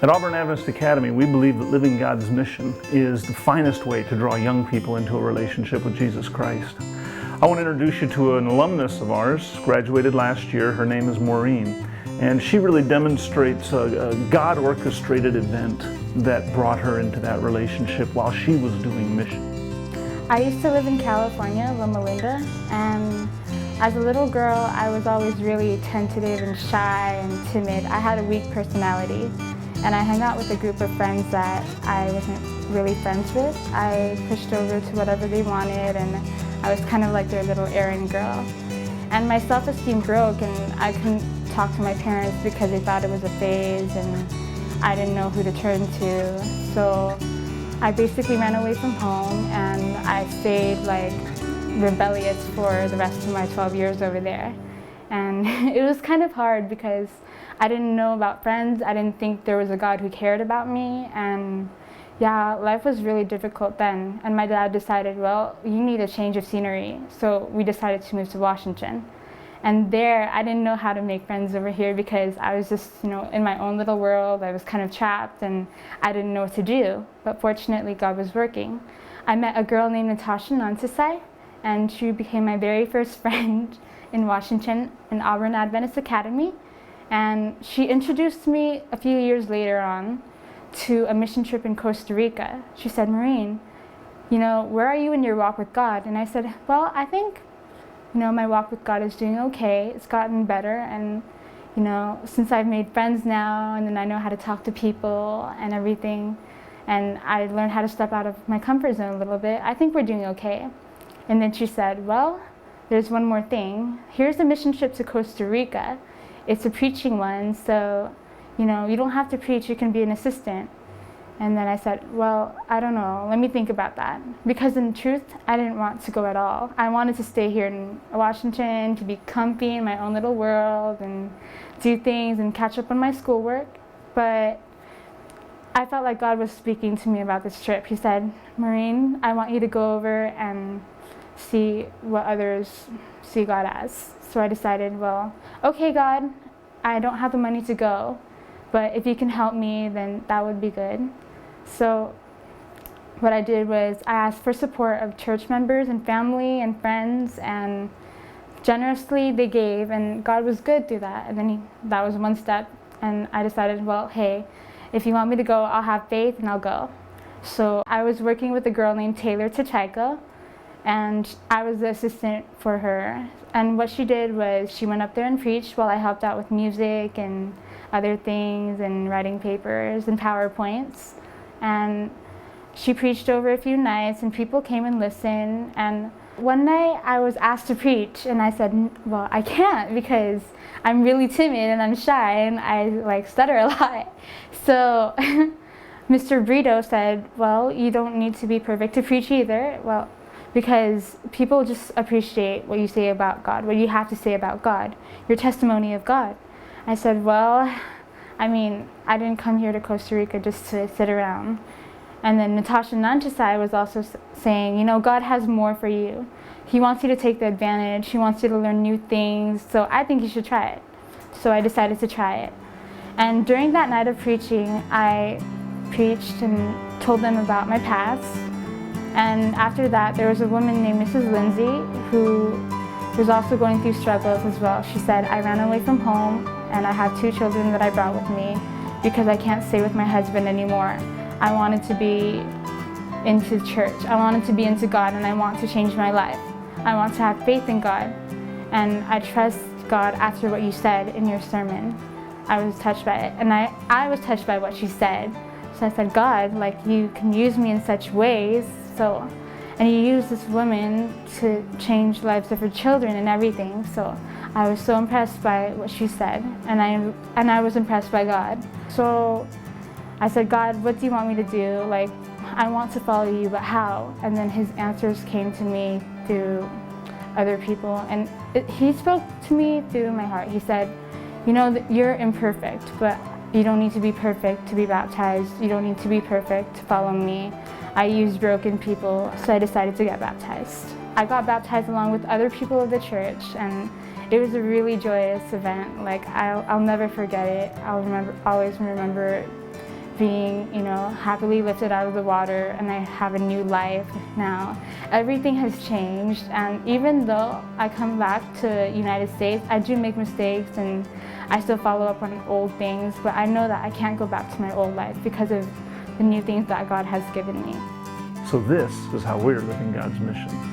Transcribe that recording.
At Auburn Adventist Academy, we believe that living God's mission is the finest way to draw young people into a relationship with Jesus Christ. I want to introduce you to an alumnus of ours, graduated last year. Her name is Maureen, and she really demonstrates a God-orchestrated event that brought her into that relationship while she was doing mission. I used to live in California, Loma Linda, and as a little girl, I was always really tentative and shy and timid. I had a weak personality, and I hung out with a group of friends that I wasn't really friends with. I pushed over to whatever they wanted, and I was kind of like their little errand girl. And my self-esteem broke, and I couldn't talk to my parents because they thought it was a phase, and I didn't know who to turn to. So I basically ran away from home, and I stayed like rebellious for the rest of my 12 years over there. And it was kind of hard because I didn't know about friends. I didn't think there was a God who cared about me. And yeah, life was really difficult then. And my dad decided, well, you need a change of scenery. So we decided to move to Washington. And there, I didn't know how to make friends over here because I was just, in my own little world. I was kind of trapped and I didn't know what to do. But fortunately, God was working. I met a girl named Natasha Nantasai, and she became my very first friend in Washington, in Auburn Adventist Academy. And she introduced me a few years later on to a mission trip in Costa Rica. She said, Maureen, where are you in your walk with God? And I said, well, I think, my walk with God is doing okay. It's gotten better. And, since I've made friends now, and then I know how to talk to people and everything, and I learned how to step out of my comfort zone a little bit, I think we're doing okay. And then she said, well, there's one more thing. Here's a mission trip to Costa Rica. It's a preaching one, so, you don't have to preach, you can be an assistant. And then I said, well, I don't know, let me think about that. Because in truth, I didn't want to go at all. I wanted to stay here in Washington, to be comfy in my own little world and do things and catch up on my schoolwork. But I felt like God was speaking to me about this trip. He said, Maureen, I want you to go over and see what others see God as. So I decided, well, okay, God, I don't have the money to go, but if you can help me, then that would be good. So what I did was I asked for support of church members and family and friends, and generously they gave, and God was good through that. And then that was one step, and I decided, well, hey, if you want me to go, I'll have faith and I'll go. So I was working with a girl named Taylor Tachaico, and I was the assistant for her. And what she did was she went up there and preached while I helped out with music and other things and writing papers and PowerPoints. And she preached over a few nights, and people came and listened. And one night I was asked to preach, and I said, well, I can't because I'm really timid and I'm shy and I stutter a lot. So Mr. Brito said, well, you don't need to be perfect to preach either. Well, because people just appreciate what you say about God, what you have to say about God, your testimony of God. I said, well, I didn't come here to Costa Rica just to sit around. And then Natasha Nantasai was also saying, God has more for you. He wants you to take the advantage. He wants you to learn new things. So I think you should try it. So I decided to try it. And during that night of preaching, I preached and told them about my past. And after that, there was a woman named Mrs. Lindsay who was also going through struggles as well. She said, I ran away from home, and I have 2 children that I brought with me because I can't stay with my husband anymore. I wanted to be into church. I wanted to be into God, and I want to change my life. I want to have faith in God. And I trust God after what you said in your sermon. I was touched by it. And I was touched by what she said. So I said, God, you can use me in such ways. And you use this woman to change the lives of her children and everything. So I was so impressed by what she said, and I was impressed by God. So I said, God, what do you want me to do? I want to follow you, but how? And then his answers came to me through other people, and he spoke to me through my heart. He said, you're imperfect, but you don't need to be perfect to be baptized. You don't need to be perfect to follow me. I use broken people, so I decided to get baptized. I got baptized along with other people of the church, and it was a really joyous event. I'll never forget it. I'll always remember being, happily lifted out of the water, and I have a new life now. Everything has changed, and even though I come back to United States, I do make mistakes and I still follow up on old things, but I know that I can't go back to my old life because of the new things that God has given me. So this is how we're living God's mission.